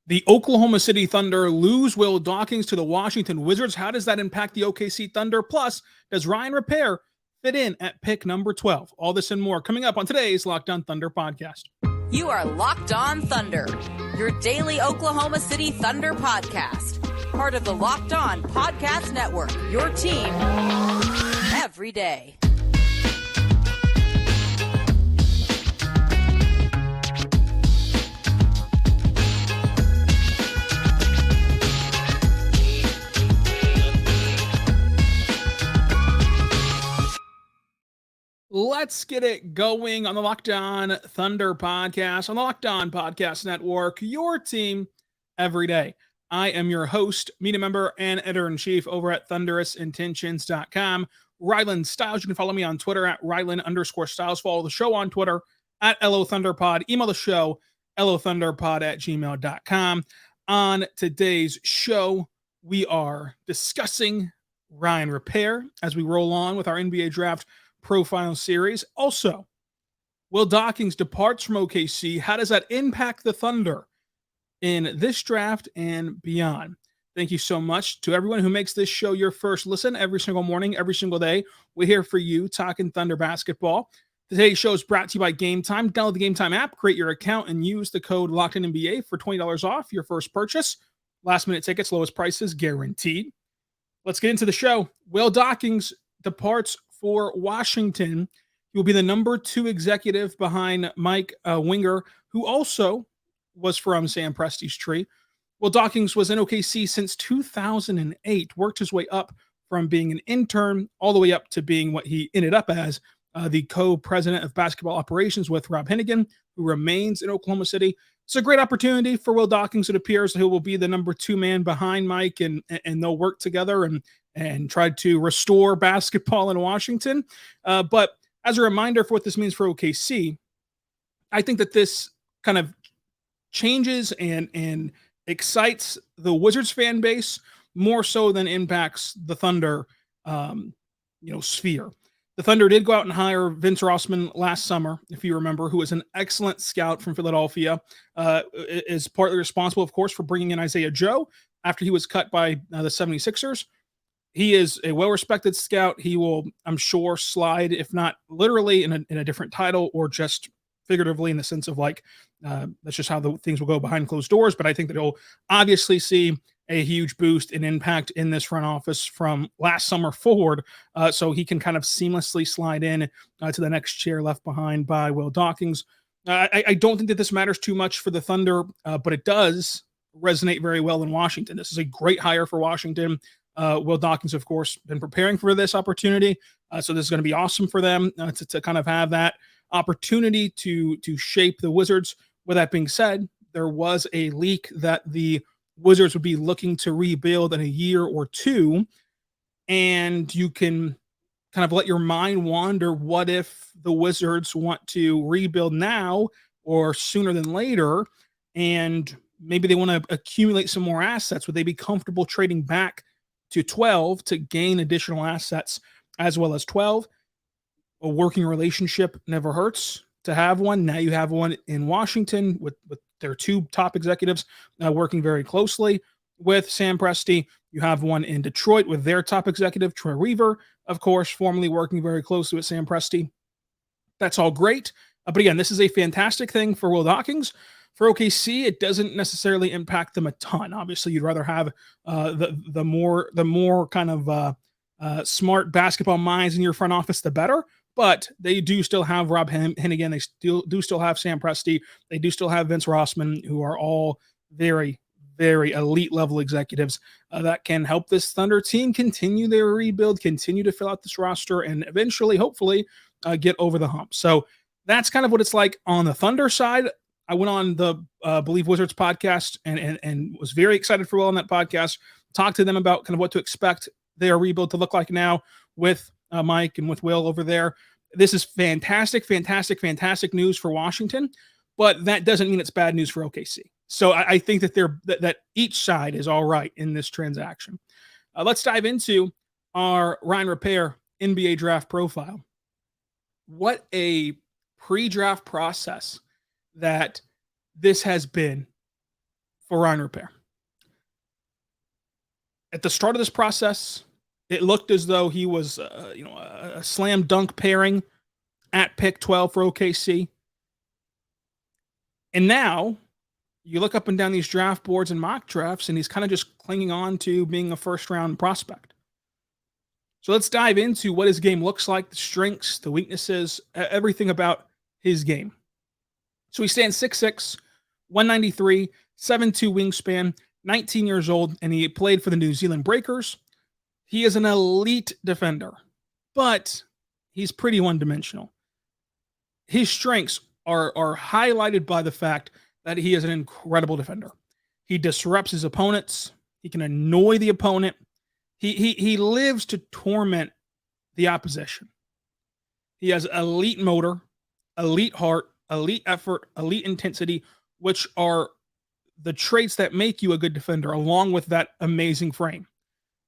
The Oklahoma City Thunder lose Will Dawkins to the Washington Wizards. How does that impact the OKC Thunder? Plus, does Rayan Rupert fit in at pick number 12? All this and more coming up on today's Locked On Thunder podcast. You are Locked On Thunder, your daily Oklahoma City Thunder podcast. Part of the Locked On Podcast Network, your team every day. Let's get it going on the Locked On Thunder podcast, on the Locked On Podcast Network, your team every day. I am your host, media member, and editor-in-chief over at thunderousintentions.com, Rylan Styles. You can follow me on Twitter at Rylan_Styles. Follow the show on Twitter at LOThunderPod. Email the show, LOThunderPod@gmail.com. On today's show, we are discussing Rayan Rupert as we roll on with our NBA Draft Profile series. Also, Will Dawkins departs from OKC. How does that impact the Thunder in this draft and beyond? Thank you so much to everyone who makes this show your first listen every single morning, every single day. We're here for you talking Thunder basketball. Today's show is brought to you by Gametime. Download the Gametime app, create your account, and use the code LOCKEDINNBA for $20 off your first purchase. Last minute tickets, lowest prices guaranteed. Let's get into the show. Will Dawkins departs for Washington. He will be the number 2 executive behind Mike Winger, who also was from Sam Presti's tree. Will Dawkins was in OKC since 2008, worked his way up from being an intern all the way up to being what he ended up as, the co-president of basketball operations with Rob Hennigan, who remains in Oklahoma City. It's a great opportunity for Will Dawkins. It appears that he will be the number 2 man behind Mike, and they'll work together and tried to restore basketball in Washington. But as a reminder for what this means for OKC, I think that this kind of changes and excites the Wizards fan base more so than impacts the Thunder, sphere. The Thunder did go out and hire Vince Rossman last summer, if you remember, who is an excellent scout from Philadelphia, is partly responsible, of course, for bringing in Isaiah Joe after he was cut by the 76ers. He is a well-respected scout. He will, I'm sure, slide, if not literally in a different title or just figuratively in the sense of that's just how the things will go behind closed doors. But I think that he'll obviously see a huge boost and impact in this front office from last summer forward. So he can kind of seamlessly slide in to the next chair left behind by Will Dawkins. I don't think that this matters too much for the Thunder, but it does resonate very well in Washington. This is a great hire for Washington. Will Dawkins, of course, been preparing for this opportunity. So this is going to be awesome for them to kind of have that opportunity to shape the Wizards. With that being said, there was a leak that the Wizards would be looking to rebuild in a year or two. And you can kind of let your mind wander. What if the Wizards want to rebuild now or sooner than later? And maybe they want to accumulate some more assets. Would they be comfortable trading back to 12 to gain additional assets as well as 12? A working relationship never hurts to have one. Now you have one in Washington with their 2 top executives working very closely with Sam Presti. You have one in Detroit with their top executive, Troy Weaver, of course, formerly working very closely with Sam Presti. That's all great. But again, this is a fantastic thing for Will Dawkins. For OKC, it doesn't necessarily impact them a ton. Obviously, you'd rather have the more kind of smart basketball minds in your front office, the better. But they do still have Rob Hennigan. They still have Sam Presti. They do still have Vince Rossman, who are all very, very elite level executives that can help this Thunder team continue their rebuild, continue to fill out this roster, and eventually, hopefully, get over the hump. So that's kind of what it's like on the Thunder side. I went on the Believe Wizards podcast and was very excited for Will on that podcast. Talked to them about kind of what to expect their rebuild to look like now with Mike and with Will over there. This is fantastic news for Washington, but that doesn't mean it's bad news for OKC. So I think that that each side is all right in this transaction. Let's dive into our Rayan Rupert NBA draft profile. What a pre-draft process that this has been for Rayan Rupert. At the start of this process, it looked as though he was, a slam dunk pairing at pick 12 for OKC. And now you look up and down these draft boards and mock drafts, and he's kind of just clinging on to being a first-round prospect. So let's dive into what his game looks like, the strengths, the weaknesses, everything about his game. So he stands 6'6", 193, 7'2" wingspan, 19 years old, and he played for the New Zealand Breakers. He is an elite defender, but he's pretty one-dimensional. His strengths are highlighted by the fact that he is an incredible defender. He disrupts his opponents. He can annoy the opponent. He lives to torment the opposition. He has elite motor, elite heart, elite effort, elite intensity, which are the traits that make you a good defender, along with that amazing frame.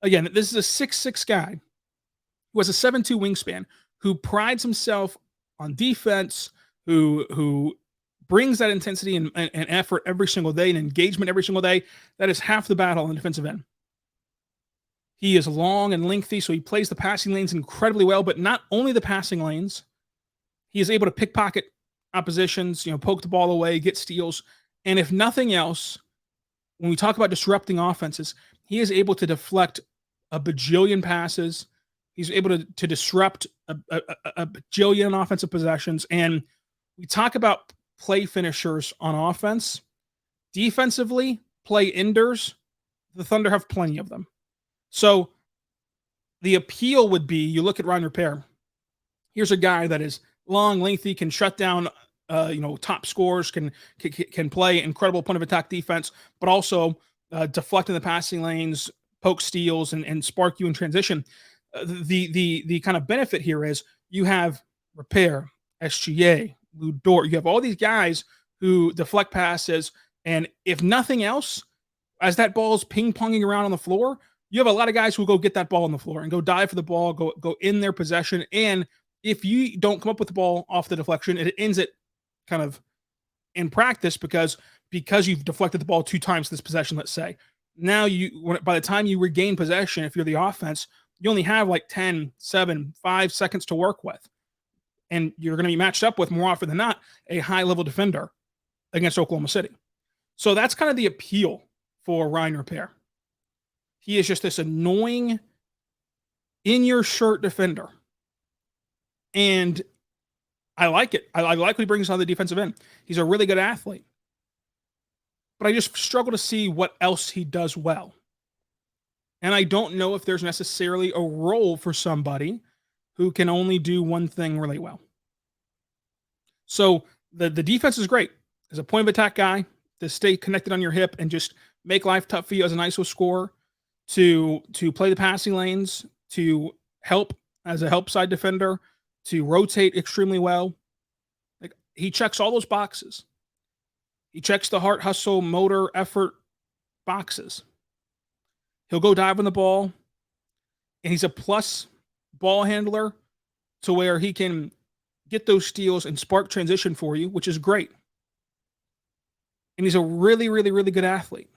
Again, this is a 6'6" guy who has a 7'2" wingspan, who prides himself on defense, who brings that intensity and effort every single day and engagement every single day. That is half the battle on the defensive end. He is long and lengthy, so he plays the passing lanes incredibly well, but not only the passing lanes. He is able to pickpocket oppositions, poke the ball away, get steals. And if nothing else, when we talk about disrupting offenses, he is able to deflect a bajillion passes. He's able to disrupt a bajillion offensive possessions. And we talk about play finishers on offense. Defensively, play enders, the Thunder have plenty of them. So the appeal would be, you look at Rayan Rupert. Here's a guy that is long, lengthy, can shut down top scorers, can play incredible point of attack defense, but also deflect in the passing lanes, poke steals, and spark you in transition. The kind of benefit here is you have Rupert, SGA, Will Dort. You have all these guys who deflect passes, and if nothing else, as that ball is ping-ponging around on the floor, you have a lot of guys who go get that ball on the floor and go dive for the ball, go in their possession. And if you don't come up with the ball off the deflection, it ends it kind of in practice because you've deflected the ball 2 times this possession, let's say. Now by the time you regain possession, if you're the offense, you only have like 10, 7, 5 seconds to work with. And you're going to be matched up with, more often than not, a high-level defender against Oklahoma City. So that's kind of the appeal for Rayan Rupert. He is just this annoying, in-your-shirt defender. And I like it. I like what he brings on the defensive end. He's a really good athlete. But I just struggle to see what else he does well. And I don't know if there's necessarily a role for somebody who can only do one thing really well. So the defense is great. As a point of attack guy, to stay connected on your hip and just make life tough for you as an ISO scorer, to play the passing lanes, to help as a help side defender, to rotate extremely well. Like, he checks all those boxes. He checks the heart, hustle, motor, effort boxes. He'll go dive on the ball, and he's a plus ball handler to where he can get those steals and spark transition for you, which is great. And he's a really, really, really good athlete.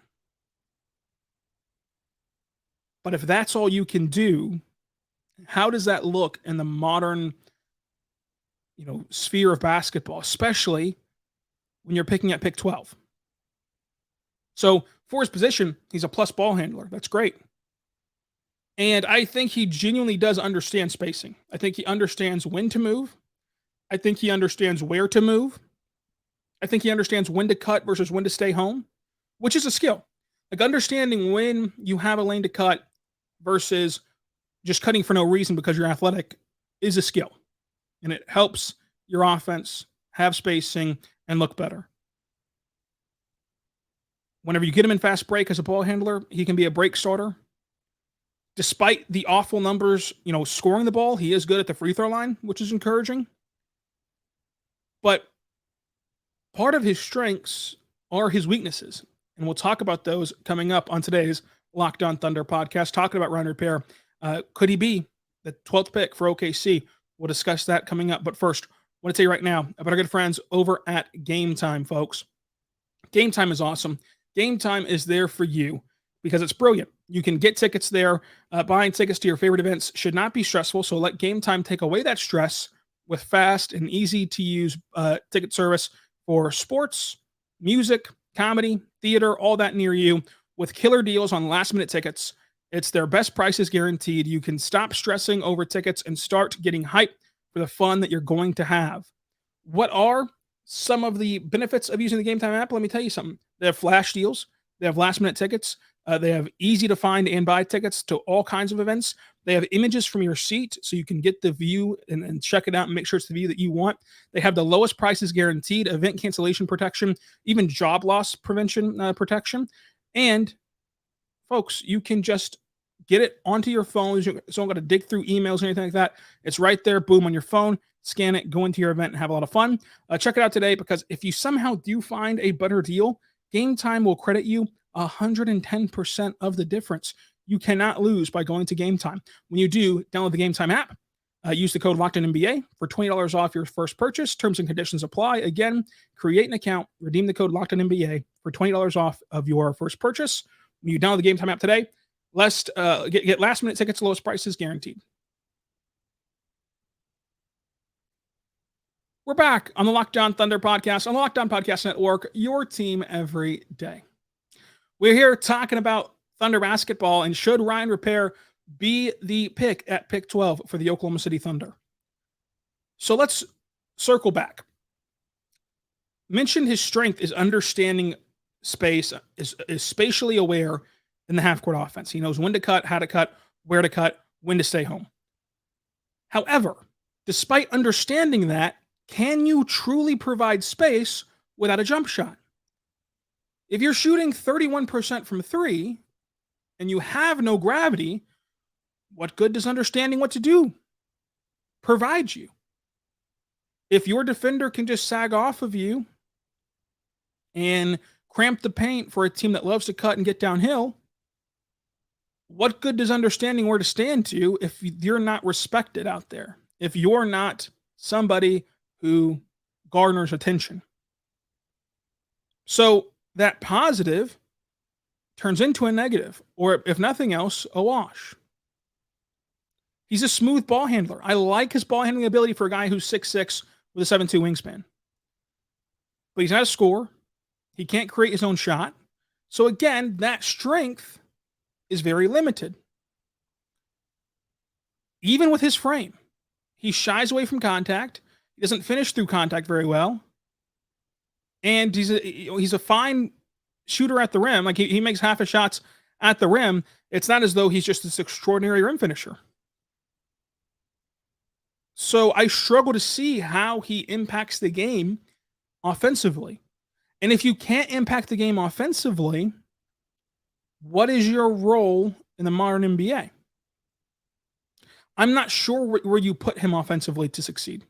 But if that's all you can do, how does that look in the modern, sphere of basketball, especially when you're picking at pick 12? So for his position, he's a plus ball handler. That's great. And I think he genuinely does understand spacing. I think he understands when to move. I think he understands where to move. I think he understands when to cut versus when to stay home, which is a skill. Like, understanding when you have a lane to cut versus just cutting for no reason because you're athletic is a skill. And it helps your offense have spacing and look better. Whenever you get him in fast break as a ball handler, he can be a break starter. Despite the awful numbers, scoring the ball, he is good at the free throw line, which is encouraging. But part of his strengths are his weaknesses. And we'll talk about those coming up on today's Locked On Thunder podcast, talking about Rayan Rupert. Could he be the 12th pick for OKC? We'll discuss that coming up. But first, I want to tell you right now about our good friends over at Gametime, folks. Gametime is awesome. Gametime is there for you because it's brilliant. You can get tickets there. Buying tickets to your favorite events should not be stressful, so let Gametime take away that stress with fast and easy-to-use ticket service for sports, music, comedy, theater, all that near you, with killer deals on last-minute tickets. It's their best prices guaranteed. You can stop stressing over tickets and start getting hyped for the fun that you're going to have. What are some of the benefits of using the Gametime app? Let me tell you something. They have flash deals. They have last-minute tickets. They have easy to find and buy tickets to all kinds of events. They have images from your seat so you can get the view and check it out and make sure it's the view that you want. They have the lowest prices guaranteed, event cancellation protection, even job loss prevention protection. And folks, you can just get it onto your phone. You don't got to dig through emails or anything like that. It's right there, boom, on your phone. Scan it, go into your event, and have a lot of fun. Check it out today, because if you somehow do find a better deal, Gametime will credit you 110% of the difference. You cannot lose by going to Gametime. When you do, download the Gametime app. Use the code LOCKEDONNBA for $20 off your first purchase. Terms and conditions apply. Again, create an account, redeem the code LOCKEDONNBA for $20 off of your first purchase. When you download the Gametime app today, get last-minute tickets, lowest prices guaranteed. We're back on the Locked On Thunder podcast, on the Locked On Podcast Network, your team every day. We're here talking about Thunder basketball, and should Rayan Rupert be the pick at pick 12 for the Oklahoma City Thunder? So let's circle back. Mentioned his strength is understanding space, is spatially aware in the half-court offense. He knows when to cut, how to cut, where to cut, when to stay home. However, despite understanding that, can you truly provide space without a jump shot? If you're shooting 31% from three and you have no gravity, what good does understanding what to do provide you? If your defender can just sag off of you and cramp the paint for a team that loves to cut and get downhill, what good does understanding where to stand to if you're not respected out there? If you're not somebody who garners attention? So that positive turns into a negative, or if nothing else, a wash. He's a smooth ball handler. I like his ball handling ability for a guy who's 6'6" with a 7'2" wingspan. But he's not a scorer. He can't create his own shot. So again, that strength is very limited. Even with his frame, he shies away from contact. He doesn't finish through contact very well. And he's a fine shooter at the rim. Like he makes half his shots at the rim. It's not as though he's just this extraordinary rim finisher. So I struggle to see how he impacts the game offensively. And if you can't impact the game offensively, what is your role in the modern NBA? I'm not sure where you put him offensively to succeed.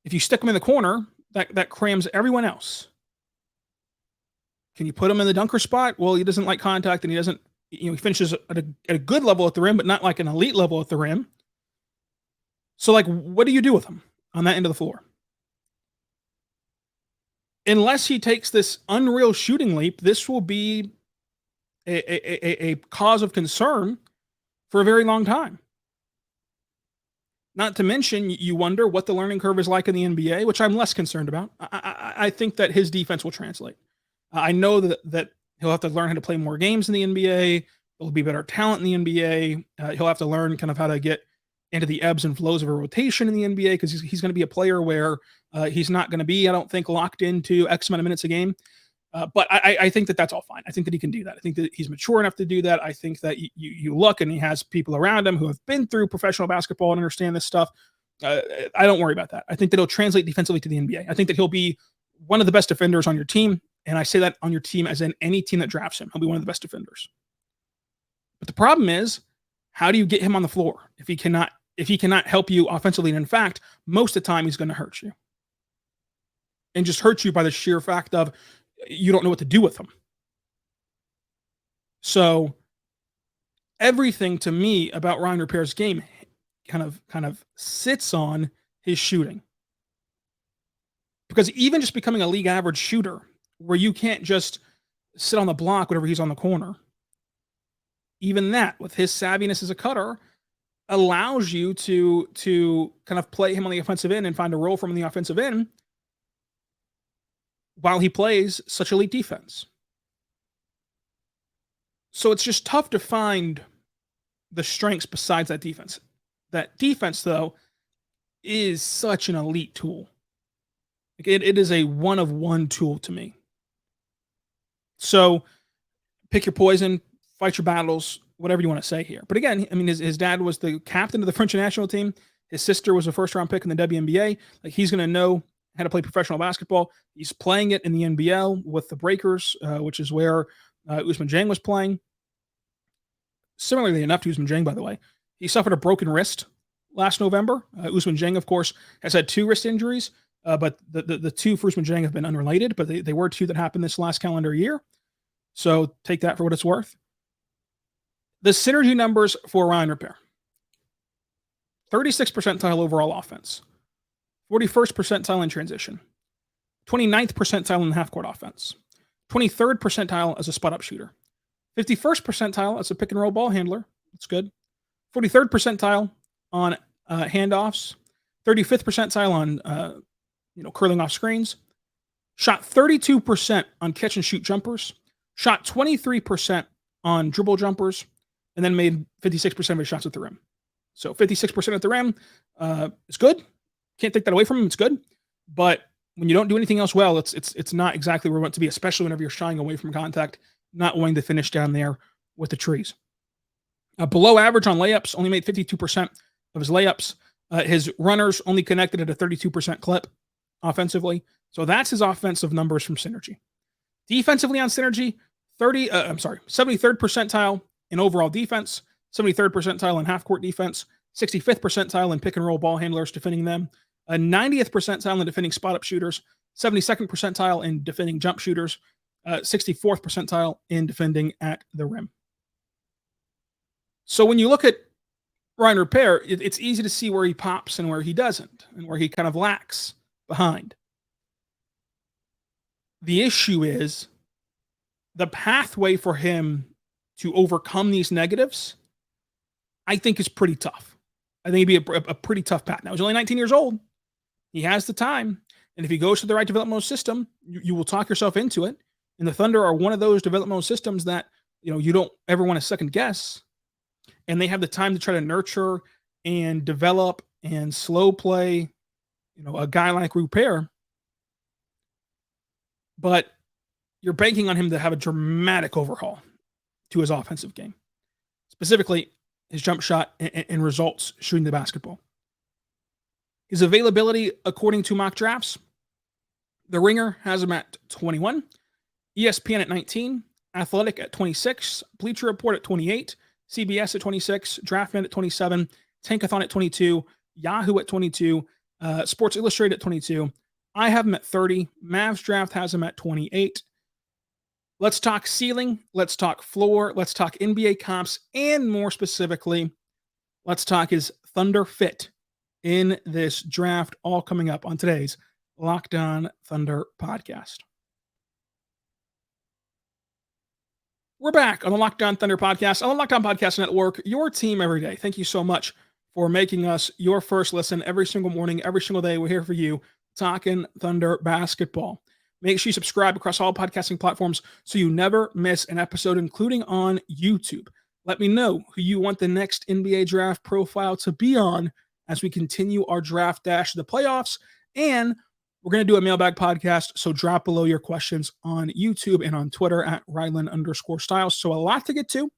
If you stick him in the corner, that crams everyone else. Can you put him in the dunker spot? Well, he doesn't like contact, and he doesn't, he finishes at a good level at the rim, but not like an elite level at the rim. So, like, what do you do with him on that end of the floor? Unless he takes this unreal shooting leap, this will be a cause of concern for a very long time. Not to mention, you wonder what the learning curve is like in the NBA, which I'm less concerned about. I think that his defense will translate. I know that he'll have to learn how to play more games in the NBA. There'll be better talent in the NBA. He'll have to learn kind of how to get into the ebbs and flows of a rotation in the NBA, because he's going to be a player where he's not going to be, I don't think, locked into X amount of minutes a game. But I think that that's all fine. I think that he can do that. I think that he's mature enough to do that. I think that you look and he has people around him who have been through professional basketball and understand this stuff. I don't worry about that. I think that he'll translate defensively to the NBA. I think that he'll be one of the best defenders on your team. And I say that on your team as in any team that drafts him. He'll be one of the best defenders. But the problem is, how do you get him on the floor if he cannot help you offensively? And in fact, most of the time he's going to hurt you. And just hurt you by the sheer fact of you don't know what to do with him. So everything to me about Rayan Rupert's game kind of sits on his shooting. Because even just becoming a league average shooter, where you can't just sit on the block whenever he's on the corner. Even that, with his savviness as a cutter, allows you to kind of play him on the offensive end and find a role for him on the offensive end while he plays such elite defense. So it's just tough to find the strengths besides that defense. That defense, though, is such an elite tool. It is a one-of-one tool to me. So pick your poison, fight your battles, whatever you want to say here. But again, I mean, his dad was the captain of the French national team. His sister was a first-round pick in the WNBA. Like, he's going to know how to play professional basketball. He's playing it in the NBL with the Breakers, which is where Ousmane Dieng was playing. Similarly enough to Ousmane Dieng, by the way, he suffered a broken wrist last November. Ousmane Dieng, of course, has had 2 wrist injuries, but the 2 for Ousmane Dieng have been unrelated, but they were 2 that happened this last calendar year. So take that for what it's worth. The synergy numbers for Rayan Rupert: 36th percentile overall offense, 41st percentile in transition, 29th percentile in half-court offense, 23rd percentile as a spot-up shooter, 51st percentile as a pick-and-roll ball handler. That's good. 43rd percentile on handoffs, 35th percentile on curling off screens, shot 32% on catch-and-shoot jumpers, shot 23% on dribble jumpers, and then made 56% of his shots at the rim. So 56% at the rim is good. Can't take that away from him. It's good. But when you don't do anything else well, it's not exactly where we want to be, especially whenever you're shying away from contact, not wanting to finish down there with the trees. Below average on layups, only made 52% of his layups. His runners only connected at a 32% clip offensively. So that's his offensive numbers from synergy. Defensively on synergy, 73rd percentile in overall defense, 73rd percentile in half-court defense, 65th percentile in pick-and-roll ball handlers defending them, a 90th percentile in defending spot-up shooters, 72nd percentile in defending jump shooters, 64th percentile in defending at the rim. So when you look at Rayan Rupert, it's easy to see where he pops and where he doesn't, and where he kind of lacks behind. The issue is the pathway for him to overcome these negatives, I think, is pretty tough. I think it'd be a pretty tough path. Now, he's only 19 years old. He has the time. And if he goes to the right developmental system, you will talk yourself into it. And the Thunder are one of those developmental systems that, you don't ever want to second guess. And they have the time to try to nurture and develop and slow play, a guy like Rupert. But you're banking on him to have a dramatic overhaul to his offensive game, specifically his jump shot and results shooting the basketball. His availability, according to mock drafts, The Ringer has him at 21, ESPN at 19, Athletic at 26, Bleacher Report at 28, CBS at 26, DraftNet at 27, Tankathon at 22, Yahoo at 22, Sports Illustrated at 22. I have him at 30. Mavs Draft has him at 28. Let's talk ceiling. Let's talk floor. Let's talk NBA comps. And more specifically, let's talk his Thunder fit in this draft, all coming up on today's Locked On Thunder podcast. We're back on the Locked On Thunder podcast, on the Locked On Podcast Network, your team every day. Thank you so much for making us your first listen every single morning, every single day. We're here for you, talking Thunder basketball. Make sure you subscribe across all podcasting platforms so you never miss an episode, including on YouTube. Let me know who you want the next NBA draft profile to be on as we continue our draft dash to the playoffs. And we're going to do a mailbag podcast, so drop below your questions on YouTube and on Twitter at Rylan_Styles. So a lot to get to.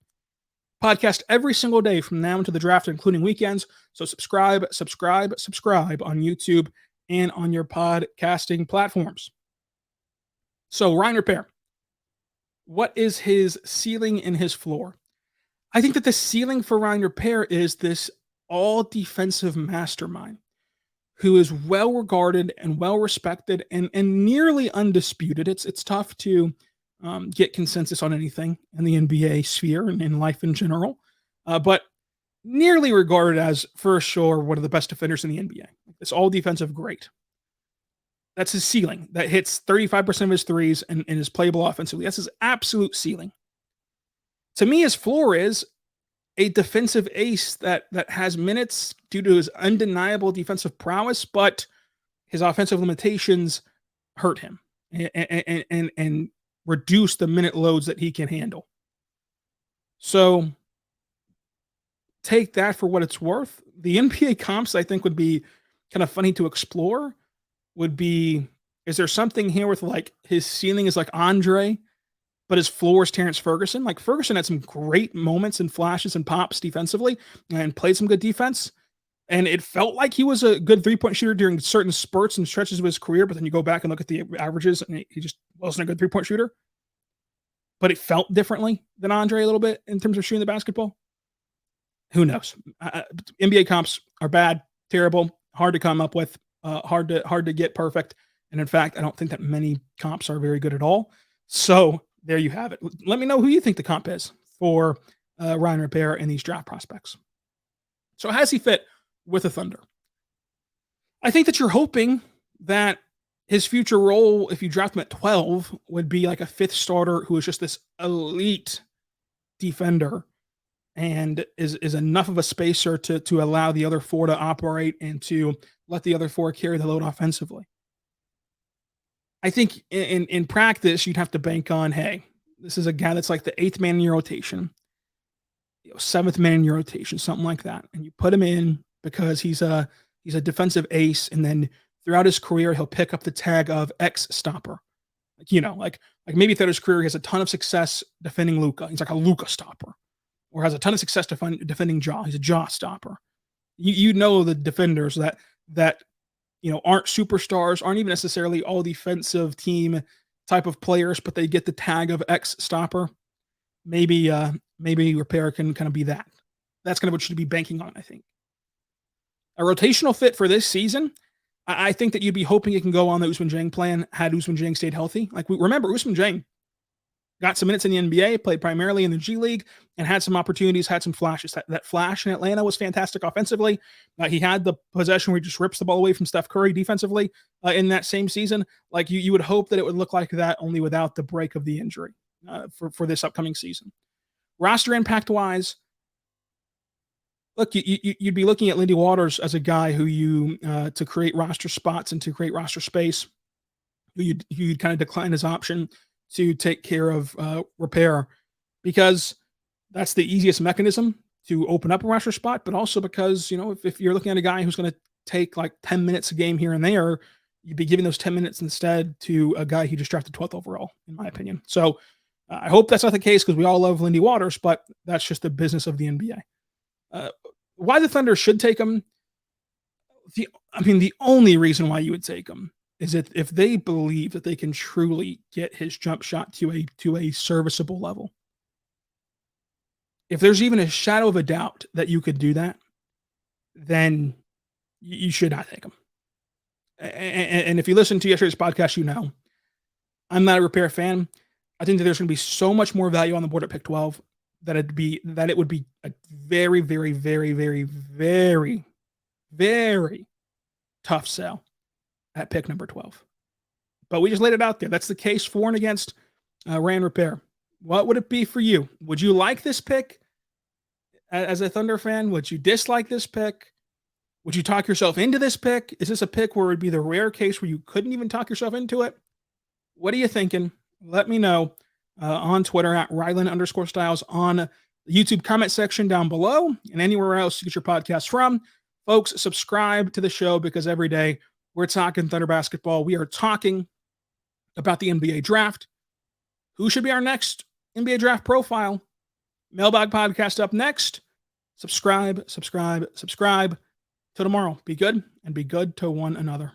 Podcast every single day from now until the draft, including weekends. So subscribe on YouTube and on your podcasting platforms. So Rayan Rupert, what is his ceiling and his floor? I think that the ceiling for Rayan Rupert is this all-defensive mastermind who is well-regarded and well-respected and nearly undisputed. It's tough to get consensus on anything in the NBA sphere and in life in general, but nearly regarded as, for sure, one of the best defenders in the NBA. This all-defensive great. That's his ceiling. That hits 35% of his threes and is playable offensively. That's his absolute ceiling. To me, his floor is a defensive ace that has minutes due to his undeniable defensive prowess, but his offensive limitations hurt him and reduce the minute loads that he can handle. So take that for what it's worth. The NBA comps I think would be kind of funny to explore. Would be, is there something here with like his ceiling is like Andre, but his floor is Terrence Ferguson? Like Ferguson had some great moments and flashes and pops defensively and played some good defense. And it felt like he was a good three-point shooter during certain spurts and stretches of his career. But then you go back and look at the averages and he just wasn't a good three-point shooter. But it felt differently than Andre a little bit in terms of shooting the basketball. Who knows? NBA comps are bad, terrible, hard to come up with. Hard to get perfect. And in fact, I don't think that many comps are very good at all. So there you have it. Let me know who you think the comp is for Rayan Rupert and these draft prospects. So how does he fit with the Thunder? I think that you're hoping that his future role, if you draft him at 12, would be like a fifth starter who is just this elite defender and is enough of a spacer to allow the other four to operate and to let the other four carry the load offensively. I think in practice, you'd have to bank on, hey, this is a guy that's like the eighth man in your rotation, seventh man in your rotation, something like that. And you put him in because he's a defensive ace. And then throughout his career, he'll pick up the tag of X stopper. Like maybe throughout his career, he has a ton of success defending Luka. He's like a Luka stopper. Or has a ton of success defending Ja. He's a Ja stopper. You know the defenders that aren't superstars, aren't even necessarily all defensive team type of players, but they get the tag of X stopper. Maybe Rupert can kind of be that. That's kind of what you should be banking on, I think. A rotational fit for this season, I think that you'd be hoping it can go on the Ousmane Dieng plan had Ousmane Dieng stayed healthy. Like remember, Ousmane Dieng got some minutes in the NBA, played primarily in the G League, and had some opportunities, had some flashes. That flash in Atlanta was fantastic offensively. He had the possession where he just rips the ball away from Steph Curry defensively in that same season. Like you would hope that it would look like that, only without the break of the injury for this upcoming season. Roster impact-wise, look, you'd be looking at Lindy Waters as a guy who you to create roster spots and to create roster space, who you'd kind of decline his option to take care of Rupert, because that's the easiest mechanism to open up a roster spot, but also because, if you're looking at a guy who's going to take like 10 minutes a game here and there, you'd be giving those 10 minutes instead to a guy who just drafted 12th overall, in my opinion. So I hope that's not the case, because we all love Lindy Waters, but that's just the business of the NBA. Why the Thunder should take him? The only reason why you would take him is that if they believe that they can truly get his jump shot to a serviceable level. If there's even a shadow of a doubt that you could do that, then you should not take him. And if you listen to yesterday's podcast, I'm not a Rupert fan. I think that there's going to be so much more value on the board at pick 12 that it would be a very, very, very, very, very, very tough sell at pick number 12. But we just laid it out there. That's the case for and against Rayan Rupert. What would it be for you? Would you like this pick as a Thunder fan? Would you dislike this pick? Would you talk yourself into this pick? Is this a pick where it would be the rare case where you couldn't even talk yourself into it? What are you thinking? Let me know on Twitter at Rylan_Styles, on the YouTube comment section down below, and anywhere else you get your podcast from. Folks, subscribe to the show, because every day we're talking Thunder basketball. We are talking about the NBA draft. Who should be our next NBA draft profile? Mailbag podcast up next. Subscribe. Till tomorrow. Be good, and be good to one another.